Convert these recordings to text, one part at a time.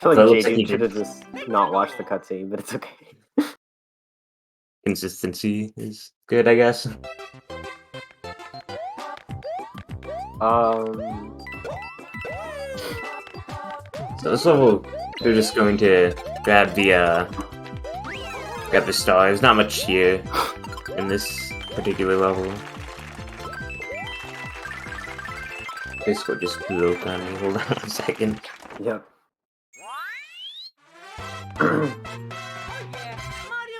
feel So it like looks like he JD should did. have just not watched the cutscene, but it's okay. Consistency is good, I guess. So this level, we're just going to grab the star. There's not much here in this particular level. Discord just broke on me. Hold on a second. Yep. Mario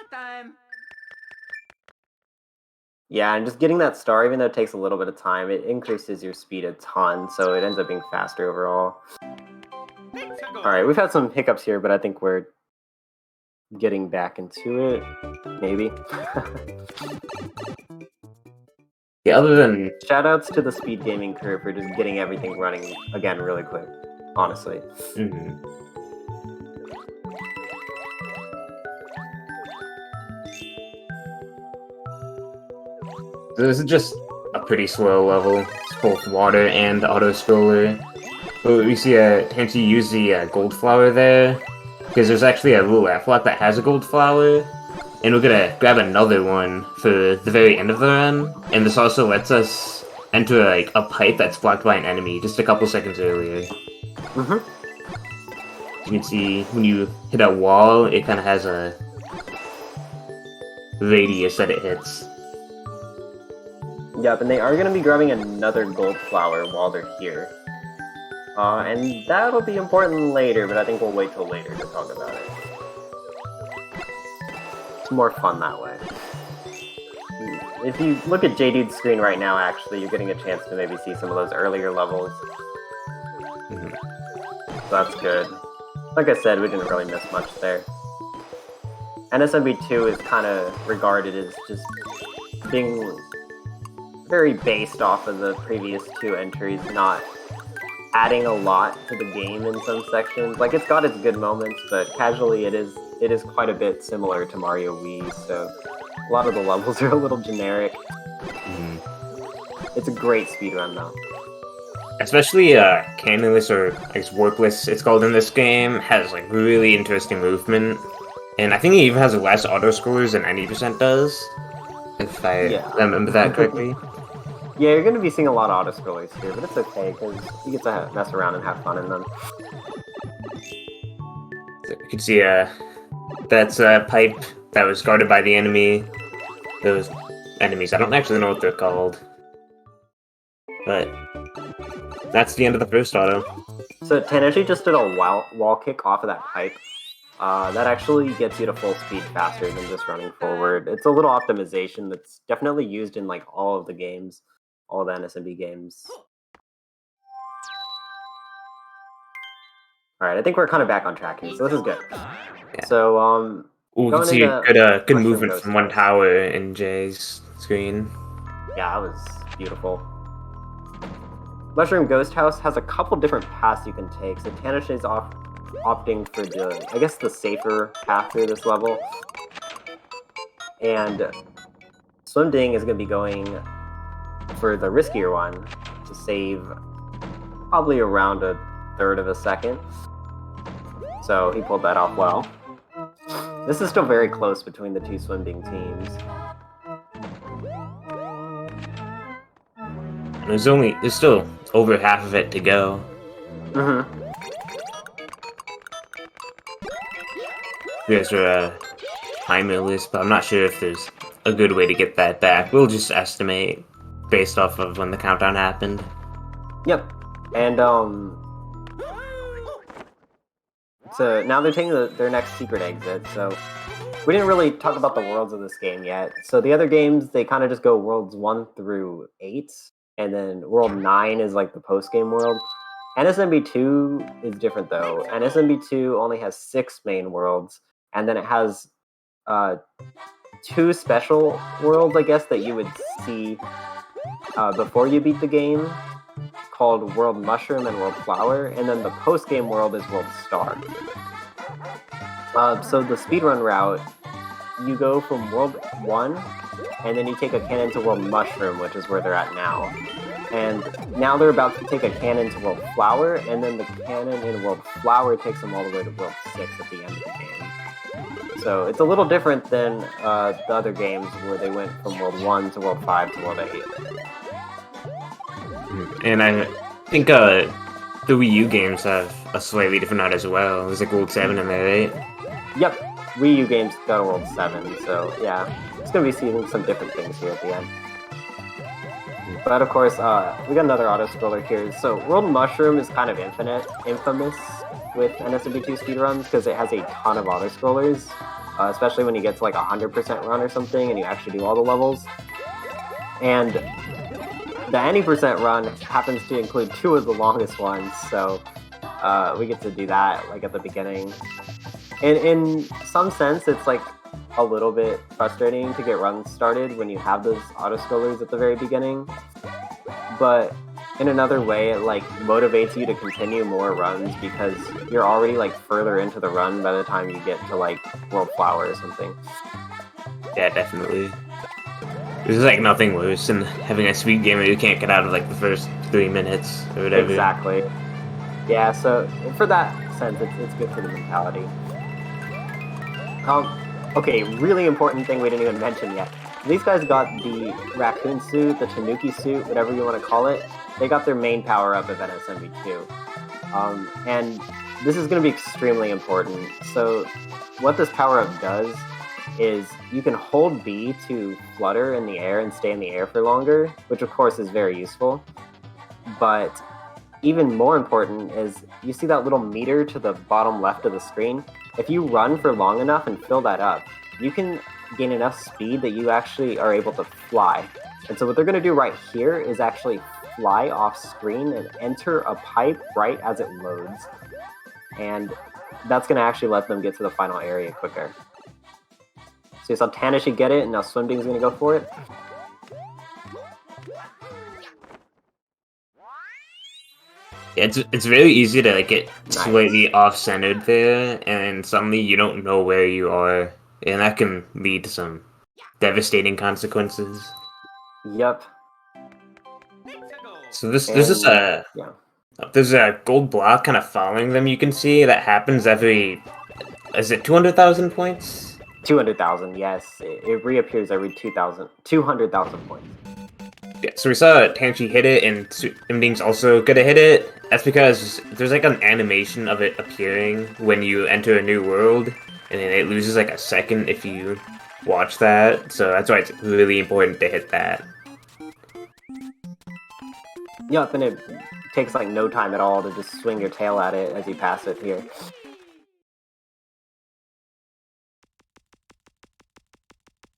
time. Yeah, and just getting that star, even though it takes a little bit of time, it increases your speed a ton, so it ends up being faster overall. Alright, we've had some hiccups here, but I think we're getting back into it. Maybe. Yeah, other than Shoutouts to the speed gaming crew for just getting everything running again really quick, honestly. So this is just a pretty slow level. It's both water and auto scroller. But we see hence you use the gold flower there, because there's actually a little F-lock that has a gold flower, and we're gonna grab another one for the very end of the run. And this also lets us enter like a pipe that's blocked by an enemy just a couple seconds earlier. You can see when you hit a wall, it kind of has a radius that it hits. Yep, and they are going to be grabbing another gold flower while they're here. And that'll be important later, but I think we'll wait till later to talk about it. It's more fun that way. If you look at JD's screen right now, actually, you're getting a chance to maybe see some of those earlier levels. So that's good. Like I said, we didn't really miss much there. NSMB2 is kind of regarded as just being very based off of the previous two entries, not adding a lot to the game in some sections. Like, it's got its good moments, but casually it is quite a bit similar to Mario Wii, so a lot of the levels are a little generic. It's a great speedrun though. Especially Canonless, or I guess Warpless it's called in this game, has like really interesting movement. And I think it even has less auto-scrollers than 90% does, if I remember that correctly. Yeah, you're going to be seeing a lot of auto-scrollers here, but it's okay, because you get to mess around and have fun in them. So you can see that's a pipe that was guarded by the enemy. Those enemies, I don't actually know what they're called. But that's the end of the first auto. So Taneshi just did a wall kick off of that pipe. That actually gets you to full speed faster than just running forward. It's a little optimization that's definitely used in like all of the games, all the NSMB games. Alright, I think we're kind of back on track here, so this is good. Yeah. So, we can see good movement from one tower in Jay's screen. Yeah, that was beautiful. Mushroom Ghost House has a couple different paths you can take, so Tanishi's opting for the, I guess, the safer path through this level. And Swim Ding is going to be going for the riskier one to save probably around a third of a second. So he pulled that off well. This is still very close between the two Swim Ding teams. There's still over half of it to go. There's a timer list, but I'm not sure if there's a good way to get that back. We'll just estimate based off of when the countdown happened. Yep. And so now they're taking their next secret exit, so we didn't really talk about the worlds of this game yet. So the other games, they kind of just go worlds 1 through 8, and then world 9 is like the post-game world. NSMB2 is different though. NSMB2 only has 6 main worlds, and then it has 2 special worlds, I guess, that you would see before you beat the game, called World Mushroom and World Flower, and then the post-game world is World Star. So the speedrun route, you go from World 1, and then you take a cannon to World Mushroom, which is where they're at now. And now they're about to take a cannon to World Flower, and then the cannon in World Flower takes them all the way to World 6 at the end of the game. So it's a little different than the other games where they went from World 1 to World 5 to World 8. And I think the Wii U games have a slightly different art as well. There's like World 7 in there, right? Yep, Wii U games go to World 7, so yeah, it's going to be seeing some different things here at the end. But of course, we got another auto-scroller here. So World Mushroom is kind of infamous with NSW2 speedruns because it has a ton of auto-scrollers, especially when you get to like 100% run or something and you actually do all the levels. And the any% run happens to include 2 of the longest ones, so we get to do that like at the beginning. And in some sense, it's like a little bit frustrating to get runs started when you have those auto-scrollers at the very beginning. But in another way, it like motivates you to continue more runs because you're already like further into the run by the time you get to like World Flower or something. Yeah, definitely. There's like nothing worse than having a speed game where you can't get out of like the first 3 minutes or whatever. Exactly. Yeah, so for that sense, it's good for the mentality. Okay, really important thing we didn't even mention yet. These guys got the raccoon suit, the Tanuki suit, whatever you want to call it. They got their main power-up of NSMV2. And this is going to be extremely important. So what this power-up does is you can hold B to flutter in the air and stay in the air for longer, which of course is very useful. But even more important is you see that little meter to the bottom left of the screen? If you run for long enough and fill that up, you can gain enough speed that you actually are able to fly. And so what they're going to do right here is actually fly off screen and enter a pipe right as it loads. And that's going to actually let them get to the final area quicker. So you saw Tanashi get it, and now Swimding's going to go for it. Yeah, it's very easy to like get slightly off-centered there, and suddenly you don't know where you are, and that can lead to some devastating consequences. Yep. So there's a gold block kind of following them. You can see that happens every. Is it 200,000 points? 200,000, yes. It reappears every 200,000 points. Yeah, so we saw Tanashi hit it, and Swimding's also gonna hit it. That's because there's like an animation of it appearing when you enter a new world, and then it loses like a second if you watch that. So that's why it's really important to hit that. Yep, and it takes like no time at all to just swing your tail at it as you pass it here.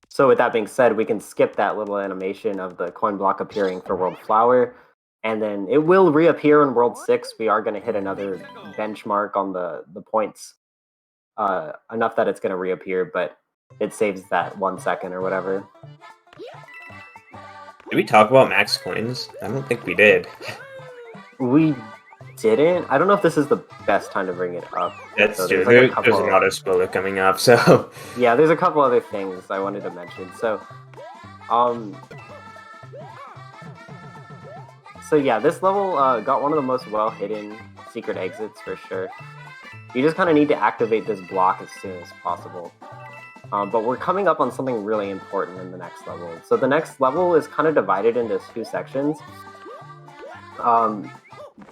So with that being said, we can skip that little animation of the coin block appearing for World Flower, and then it will reappear in World 6. We are going to hit another benchmark on the points, enough that it's going to reappear, but it saves that 1 second or whatever. Did we talk about max coins? I don't think we did. We didn't. I don't know if this is the best time to bring it up. That's so true. There's an auto spoiler coming up, so yeah, there's a couple other things I wanted to mention. So yeah, this level got one of the most well-hidden secret exits for sure. You just kind of need to activate this block as soon as possible. But we're coming up on something really important in the next level. So the next level is kind of divided into 2 sections.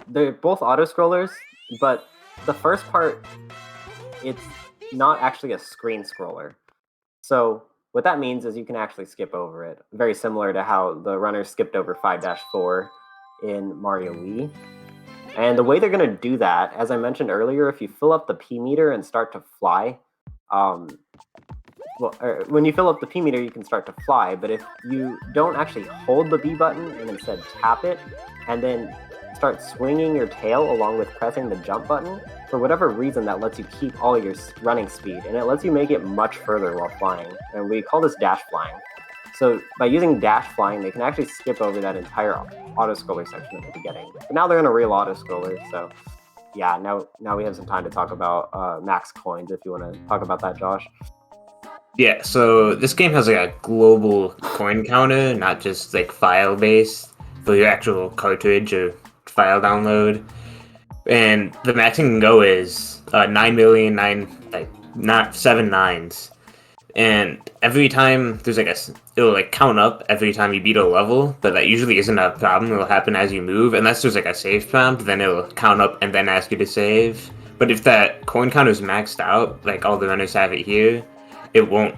They're both auto-scrollers, but the first part, it's not actually a screen scroller. So what that means is you can actually skip over it. Very similar to how the runners skipped over 5-4 in Mario Wii. And the way they're going to do that, as I mentioned earlier, if you fill up the P meter and start to fly, when you fill up the P meter, you can start to fly, but if you don't actually hold the B button and instead tap it, and then start swinging your tail along with pressing the jump button, for whatever reason that lets you keep all your running speed, and it lets you make it much further while flying, and we call this dash flying. So by using dash flying, they can actually skip over that entire auto-scroller section at the beginning. But now they're in a real auto-scroller, so yeah, now we have some time to talk about max coins, if you want to talk about that, Josh. Yeah, so this game has like a global coin counter, not just like file-based. for your actual cartridge or file download. And the maximum can go is 9,000,009, like not 7 9s. And every time there's like it'll like count up every time you beat a level, but that usually isn't a problem. It'll happen as you move, unless there's like a save prompt, then it'll count up and then ask you to save. But if that coin counter is maxed out, like all the runners have it here, it won't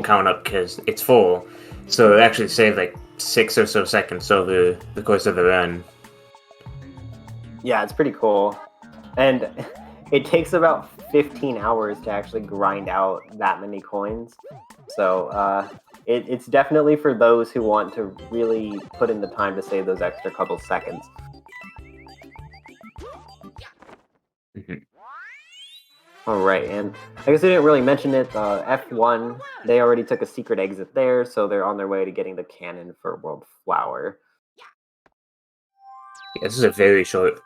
count up because it's full. So it actually saved like 6 or so seconds over the course of the run. Yeah, it's pretty cool. And it takes about 15 hours to actually grind out that many coins. So it's definitely for those who want to really put in the time to save those extra couple seconds. All right, and I guess I didn't really mention it. F1, they already took a secret exit there, so they're on their way to getting the cannon for World Flower. Yeah, this is a very short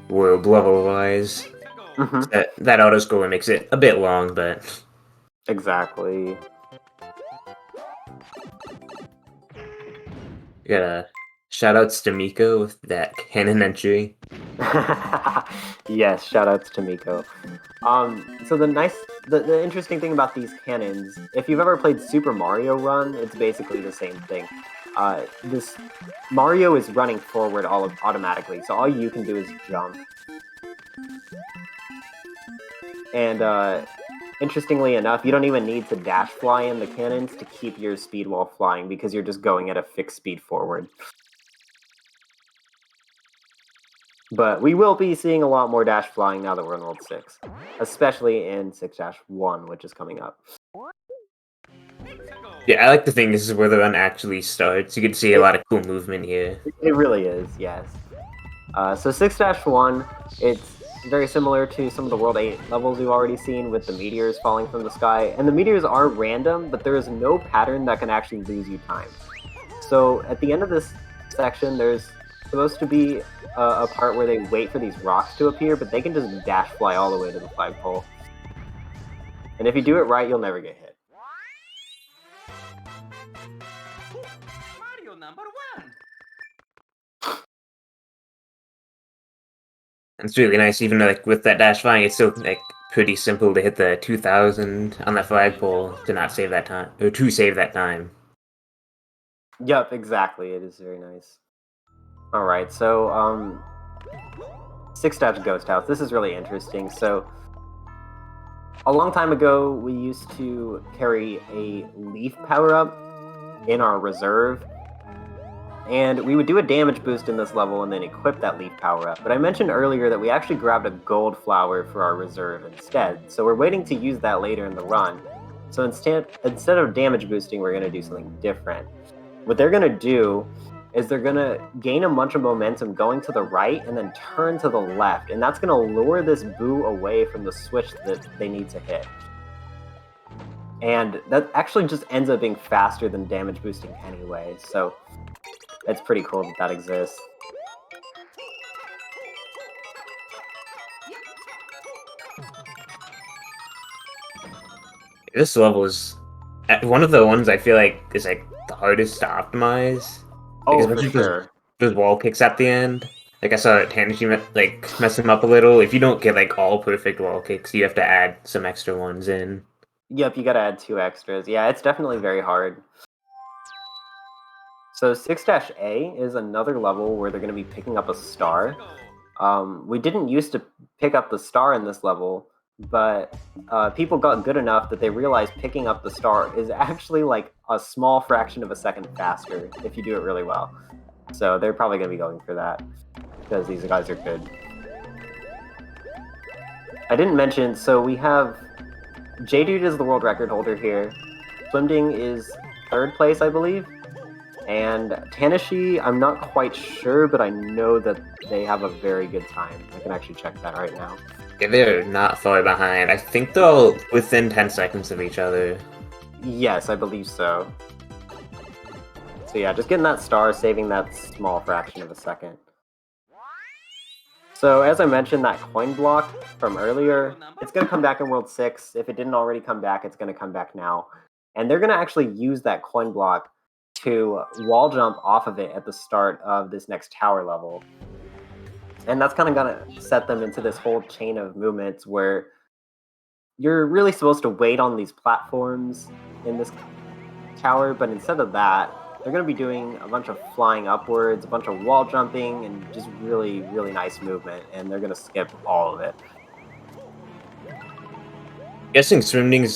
world level-wise. That auto-scroller makes it a bit long, but... Exactly. You gotta shout-outs to Miko with that cannon entry. Yes, shout-outs to Miko. So the interesting thing about these cannons, if you've ever played Super Mario Run, it's basically the same thing. This Mario is running forward automatically, so all you can do is jump. And interestingly enough, you don't even need to dash fly in the cannons to keep your speed while flying, because you're just going at a fixed speed forward. But we will be seeing a lot more dash flying now that we're in World 6, especially in 6-1, which is coming up. Yeah, I like to think this is where the run actually starts. You can see a lot of cool movement here. It really is, yes. So 6-1, it's very similar to some of the World 8 levels we've already seen, with the meteors falling from the sky. And the meteors are random, but there is no pattern that can actually lose you time. So at the end of this section, there's supposed to be a part where they wait for these rocks to appear, but they can just dash fly all the way to the flagpole. And if you do it right, you'll never get hit. Mario number 1. It's really nice, even like with that dash flying, it's still like pretty simple to hit the 2000 on the flagpole to not save that time, or to save that time. Yep, exactly. It is very nice. All right, so 6 Steps Ghost House. This is really interesting. So a long time ago, we used to carry a leaf power-up in our reserve, and we would do a damage boost in this level and then equip that leaf power-up. But I mentioned earlier that we actually grabbed a gold flower for our reserve instead, so we're waiting to use that later in the run. So instead of damage boosting, we're going to do something different. What they're going to do is they're going to gain a bunch of momentum going to the right and then turn to the left, and that's going to lure this Boo away from the switch that they need to hit. And that actually just ends up being faster than damage boosting anyway, so it's pretty cool that that exists. This level is one of the ones I feel like is like the hardest to optimize. Oh, for sure. Those wall kicks at the end. Like I saw Tanashi like mess them up a little. If you don't get like all perfect wall kicks, you have to add some extra ones in. Yep, you gotta add 2 extras. Yeah, it's definitely very hard. So 6-A is another level where they're going to be picking up a star. We didn't used to pick up the star in this level, but people got good enough that they realized picking up the star is actually like a small fraction of a second faster if you do it really well. So they're probably going to be going for that, because these guys are good. I didn't mention, so we have J-Dude is the world record holder here. Swimding is 3rd place, I believe. And Tanashi, I'm not quite sure, but I know that they have a very good time. I can actually check that right now. Yeah, they're not far behind. I think they're all within 10 seconds of each other. Yes, I believe so. So yeah, just getting that star, saving that small fraction of a second. So as I mentioned, that coin block from earlier, it's going to come back in World 6. If it didn't already come back, it's going to come back now. And they're going to actually use that coin block to wall jump off of it at the start of this next tower level. And that's kind of going to set them into this whole chain of movements where you're really supposed to wait on these platforms in this tower, but instead of that, they're going to be doing a bunch of flying upwards, a bunch of wall jumping, and just really, really nice movement, and they're going to skip all of it. Guessing Swimding's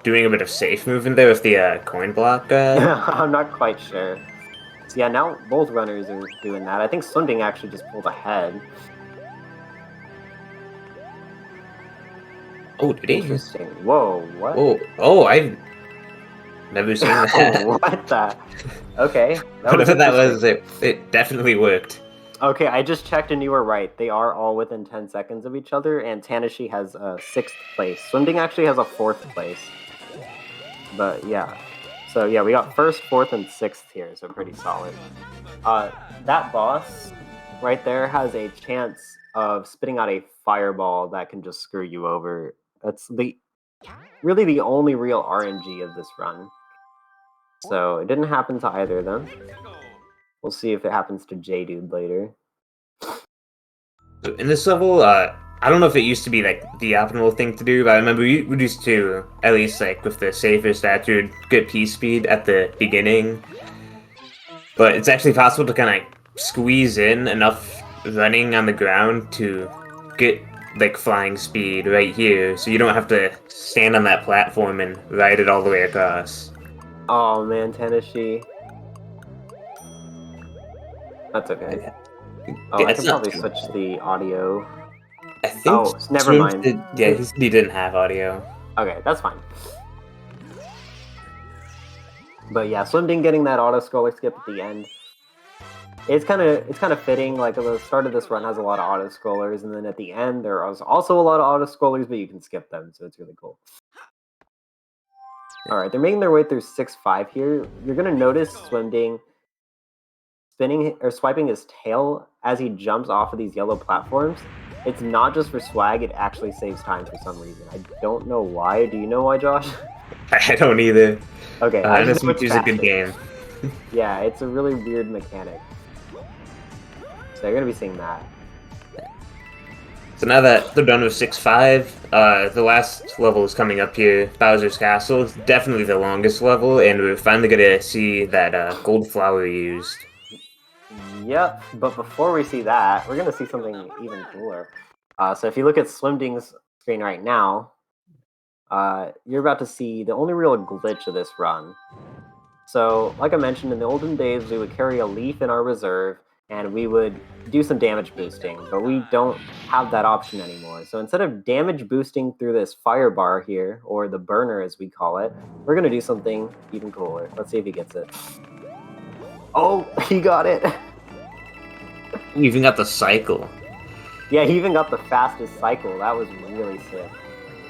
doing a bit of safe movement there with the coin block. I'm not quite sure. So yeah, now both runners are doing that. I think Swimding actually just pulled ahead. Oh, did he? Interesting. Whoa, what? Oh, I've never seen that. What the? Okay. Whatever that was, it definitely worked. Okay, I just checked and you were right. They are all within 10 seconds of each other, and Tanashi has 6th place. Swimding actually has a 4th place. But yeah. So yeah, we got 1st, 4th, and 6th here, so pretty solid. That boss right there has a chance of spitting out a fireball that can just screw you over. That's really the only real RNG of this run. So it didn't happen to either of them. We'll see if it happens to J-Dude later. In this level, I don't know if it used to be like the optimal thing to do, but I remember we used to, at least like with the safer statue, get P-speed at the beginning. But it's actually possible to kind of squeeze in enough running on the ground to get like flying speed right here, so you don't have to stand on that platform and ride it all the way across. Oh man, Tanashi. That's okay. Oh, Yeah, I can probably switch the audio. I think. Oh, never mind. He didn't have audio. Okay, that's fine. But yeah, Swimding getting that auto scroller skip at the end. It's kind of fitting. Like the start of this run has a lot of auto scrollers, and then at the end there is also a lot of auto scrollers, but you can skip them, so it's really cool. All right, they're making their way through 6-5 here. You're gonna notice Swimding spinning or swiping his tail as he jumps off of these yellow platforms. It's not just for swag; it actually saves time for some reason. I don't know why. Do you know why, Josh? I don't either. Okay, this Switch is a good game. Yeah, it's a really weird mechanic. So you're gonna be seeing that. So now that they're done with 6-5, the last level is coming up here, Bowser's Castle. It's definitely the longest level, and we're finally gonna see that gold flower used. Yep, but before we see that, we're gonna see something even cooler. So if you look at Swimding's screen right now, you're about to see the only real glitch of this run. So, like I mentioned, in the olden days, we would carry a leaf in our reserve, and we would do some damage boosting, but we don't have that option anymore. So instead of damage boosting through this fire bar here, or the burner as we call it, we're gonna do something even cooler. Let's see if he gets it. Oh, he got it! You even got the cycle. Yeah, he even got the fastest cycle. That was really sick.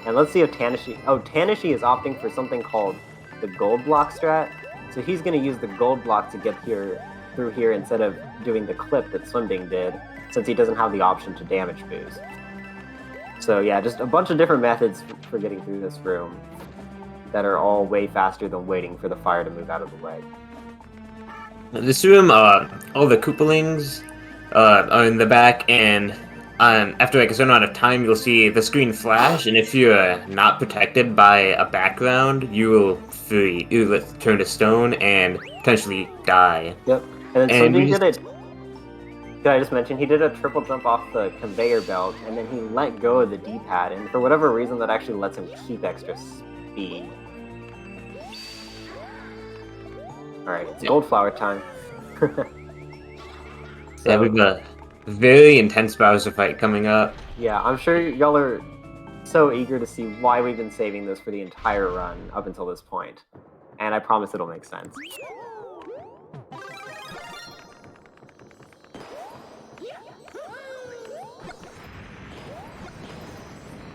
And let's see if Tanashi... Oh, Tanashi is opting for something called the gold block strat. So he's gonna use the gold block to get through here instead of doing the clip that Swimding did, since he doesn't have the option to damage boost. So yeah, just a bunch of different methods for getting through this room that are all way faster than waiting for the fire to move out of the way. This room, all the Koopalings are in the back, and after like a certain amount of time, you'll see the screen flash, and if you're not protected by a background, you will turn to stone and potentially die. Yep. And then Swimding did it. Did I just mention he did a triple jump off the conveyor belt, and then he let go of the D-pad, and for whatever reason, that actually lets him keep extra speed. All right, it's gold flower time. Yeah, we've got a very intense Bowser fight coming up. Yeah, I'm sure y'all are so eager to see why we've been saving this for the entire run up until this point. And I promise it'll make sense.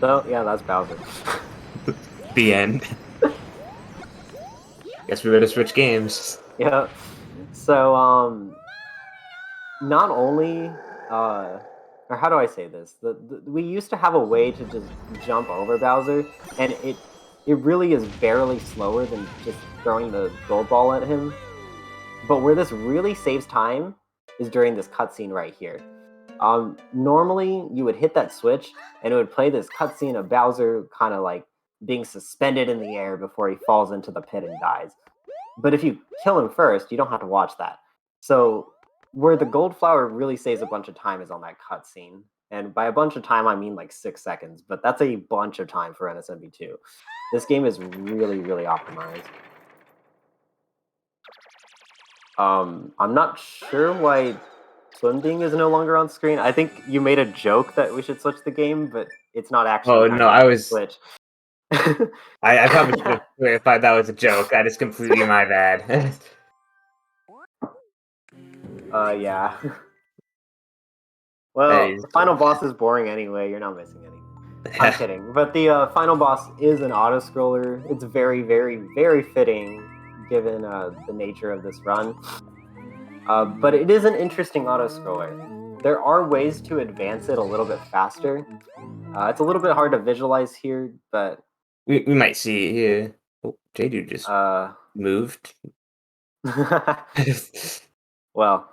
So, yeah, that's Bowser. The end. Guess we better switch games. Yeah. So, not only, or how do I say this? We used to have a way to just jump over Bowser, and it really is barely slower than just throwing the gold ball at him. But where this really saves time is during this cutscene right here. Normally, you would hit that switch and it would play this cutscene of Bowser kind of like being suspended in the air before he falls into the pit and dies. But if you kill him first, you don't have to watch that. So where the gold flower really saves a bunch of time is on that cutscene. And by a bunch of time, I mean like 6 seconds, but that's a bunch of time for NSMB2. This game is really, really optimized. I'm not sure why Swim Ding is no longer on screen. I think you made a joke that we should switch the game, but it's not actually Oh time no, to I was. switch. I probably should have clarified that was a joke. That is completely my bad. Yeah. Well, Hey, the final boss is boring anyway. You're not missing anything. I'm kidding. But the final boss is an auto scroller. It's very, very, very fitting given the nature of this run. But it is an interesting auto scroller. There are ways to advance it a little bit faster. It's a little bit hard to visualize here, but we might see it here. Oh, J-Dude just uh, moved. well,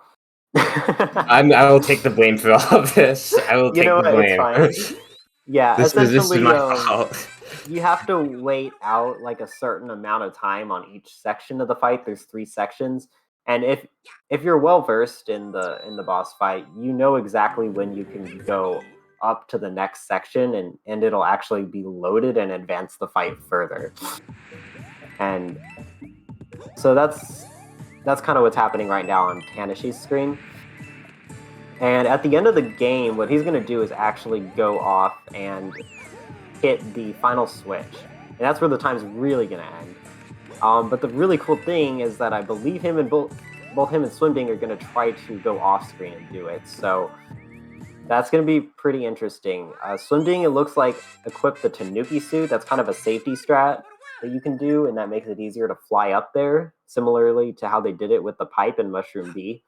I will take the blame for all of this. I will you take know the what? It's blame. fine. Yeah, This is essentially, my fault. you have to wait out like a certain amount of time on each section of the fight. There's 3 sections, and if you're well versed in the boss fight, you know exactly when you can go up to the next section, and it'll actually be loaded and advance the fight further. And so that's kind of what's happening right now on Tanish's screen. And at the end of the game, what he's going to do is actually go off and hit the final switch. And that's where the time's really going to end. But the really cool thing is that I believe him and both him and Swim Ding are going to try to go off screen and do it. So that's going to be pretty interesting. Swim Ding, it looks like, equipped the Tanuki suit. That's kind of a safety strat that you can do, and that makes it easier to fly up there, similarly to how they did it with the pipe and Mushroom B.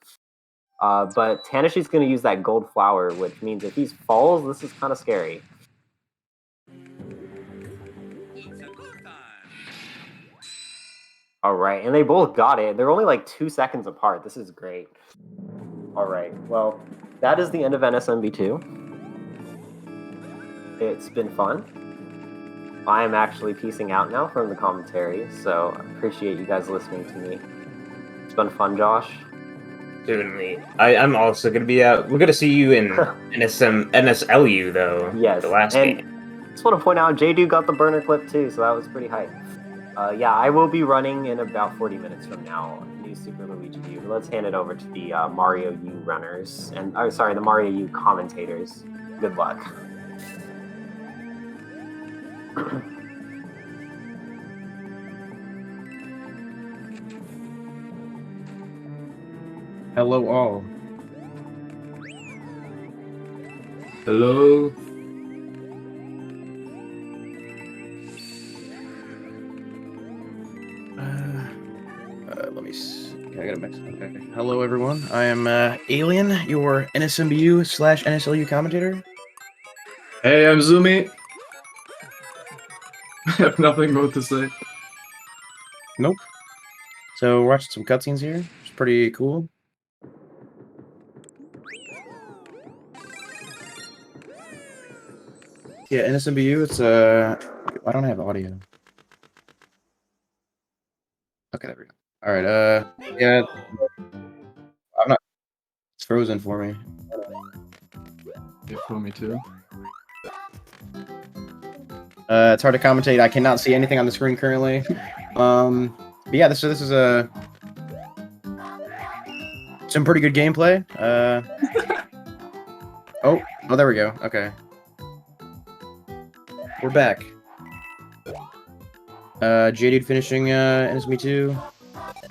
But Tanishi's going to use that gold flower, which means if he falls, this is kind of scary. All right, and they both got it. They're only like 2 seconds apart. This is great. All right, well, that is the end of NSMB2. It's been fun. I am actually piecing out now from the commentary, so I appreciate you guys listening to me. It's been fun, Josh. Certainly. I'm also going to be out. We're going to see you in NSLU, though. Yes, The last and game. I just want to point out, J-Dude got the burner clip too, so that was pretty hype. Yeah, I will be running in about 40 minutes from now, new Super Luigi U. Let's hand it over to the Mario U runners, and sorry, the Mario U commentators. Good luck. Hello all. Hello. Let me see. I gotta mix. Okay. Hello everyone. I am Alien, your NSMBU/NSLU commentator. Hey, I'm Zumi. I have nothing more to say. Nope. So we're watching some cutscenes here. It's pretty cool. Yeah, NSMBU. It's I don't have audio. Okay, there we go. All right. Yeah. I'm not. It's frozen for me. Yeah, for me too. It's hard to commentate. I cannot see anything on the screen currently. But yeah, this is some pretty good gameplay. Oh, there we go. Okay, we're back. J-Dude finishing NSMB2.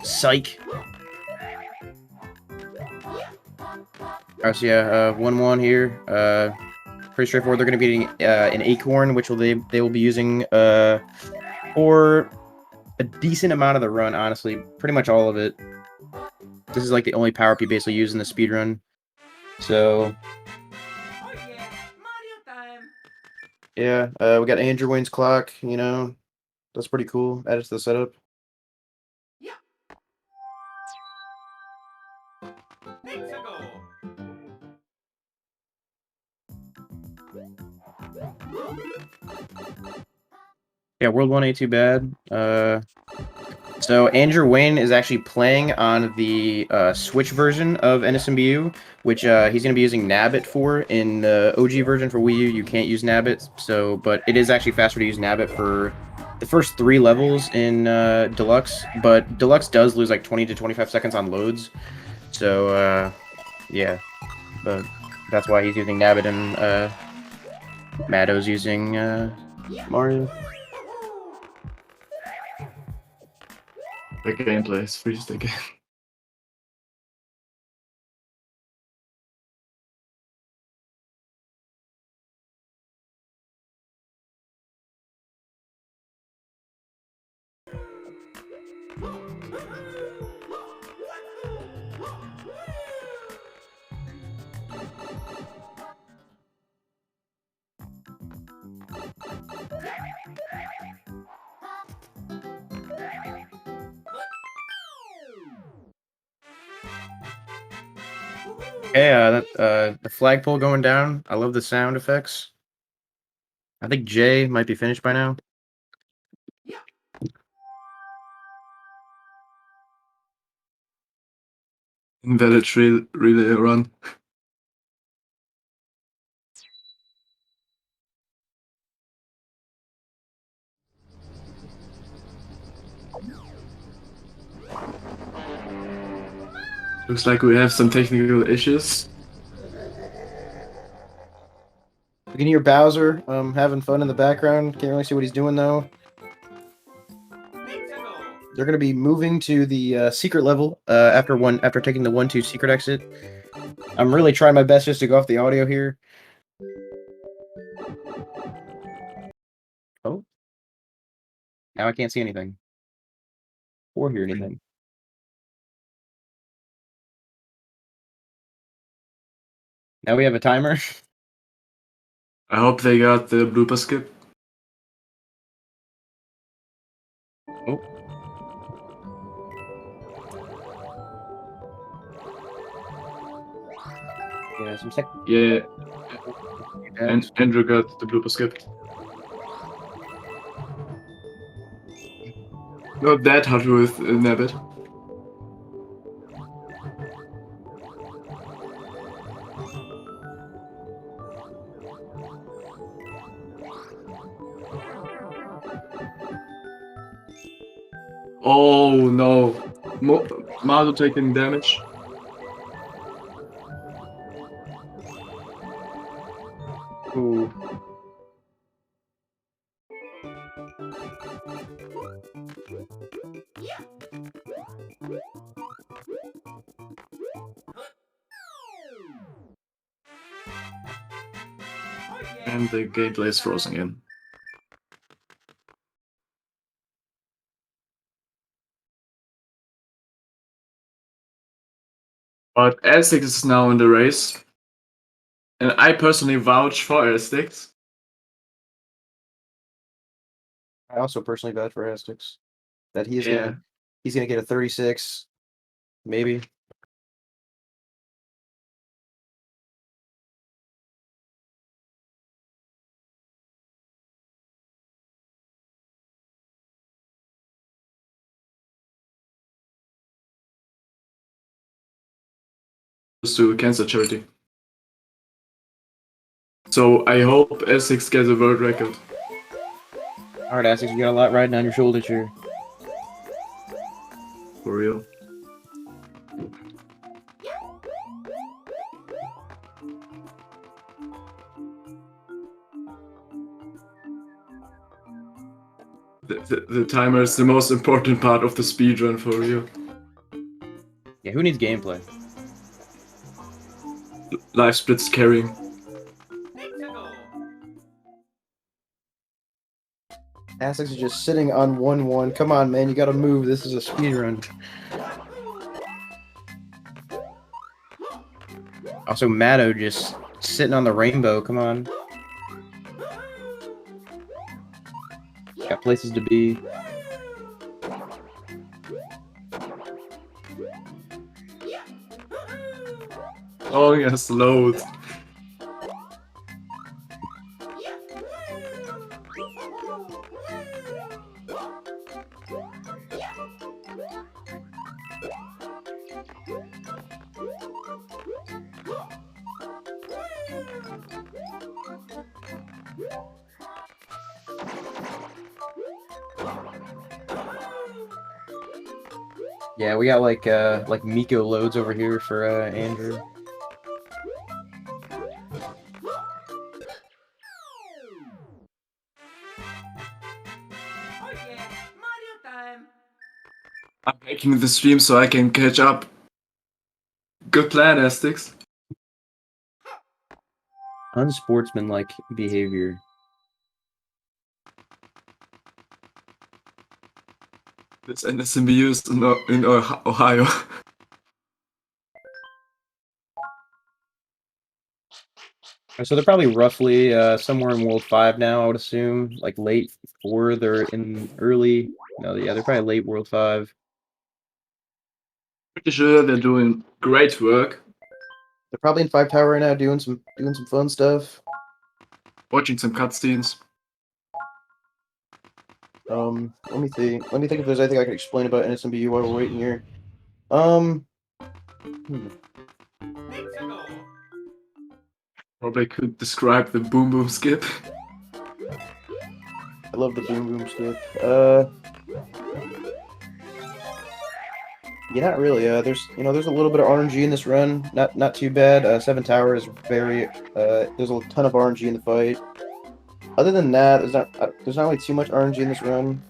Psych. Alright, so yeah, 1-1 here. Pretty straightforward. They're going to be getting an acorn, which they will be using for a decent amount of the run, honestly. Pretty much all of it. This is like the only power up you basically use in the speed run. So yeah, we got Andrew Wayne's clock, you know. That's pretty cool. Add it to the setup. Yeah, World 1 ain't too bad. So Andrew Wayne is actually playing on the Switch version of NSMBU, which he's going to be using Nabbit for. In the OG version for Wii U, you can't use Nabbit, but it is actually faster to use Nabbit for the first 3 levels in Deluxe, but Deluxe does lose like 20 to 25 seconds on loads, so yeah, but that's why he's using Nabbit and Maddo's using Mario. The gameplay is freeze the game. Yeah, the flagpole going down. I love the sound effects. I think Jay might be finished by now. Invalid relay run. Looks like we have some technical issues. We can hear Bowser having fun in the background. Can't really see what he's doing though. They're gonna be moving to the secret level after taking the 1-2 secret exit. I'm really trying my best just to go off the audio here. Oh, now I can't see anything or hear anything. Now we have a timer. I hope they got the blooper skip. Oh. Yeah, some sec. Yeah, and Andrew got the blooper skip. Not that hard with Nabbit. Oh no, Mario taking damage. Ooh. And the gameplay is frozen again. But Aztec is now in the race. And I personally vouch for Aztec. I also personally bet for Aztecs that he's gonna get a 36, maybe. To cancer charity. So I hope Essex gets a world record. Alright, Aztecs, you got a lot riding on your shoulders here. For real. The timer is the most important part of the speedrun for real. Yeah, who needs gameplay? Live splits carrying. Aztecs are just sitting on 1-1. Come on, man, you gotta move. This is a speedrun. Also, Maddo just sitting on the rainbow. Come on. Got places to be. Oh yes, loads. Yeah, we got like Miko loads over here for Andrew. I'm making the stream so I can catch up. Good plan, Estix. Unsportsmanlike behavior. This NSMBU is in Ohio. So they're probably roughly somewhere in World 5 now, I would assume. Like late 4, they're in early. No, yeah, they're probably late World 5. Pretty sure they're doing great work. They're probably in 5 Tower right now, doing some fun stuff. Watching some cutscenes. Let me think. Let me think if there's anything I can explain about NSMBU while we're waiting here. Probably could describe the boom boom skip. I love the boom boom skip. Yeah, not really. There's a little bit of RNG in this run. Not too bad. 7 Tower is very. There's a ton of RNG in the fight. Other than that, there's not really too much RNG in this run.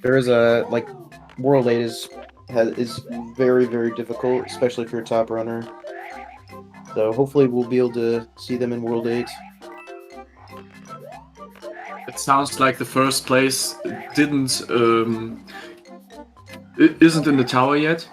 There is a World 8 is very, very difficult, especially if you're a top runner. So hopefully we'll be able to see them in World 8. It sounds like the first place it isn't in the tower yet.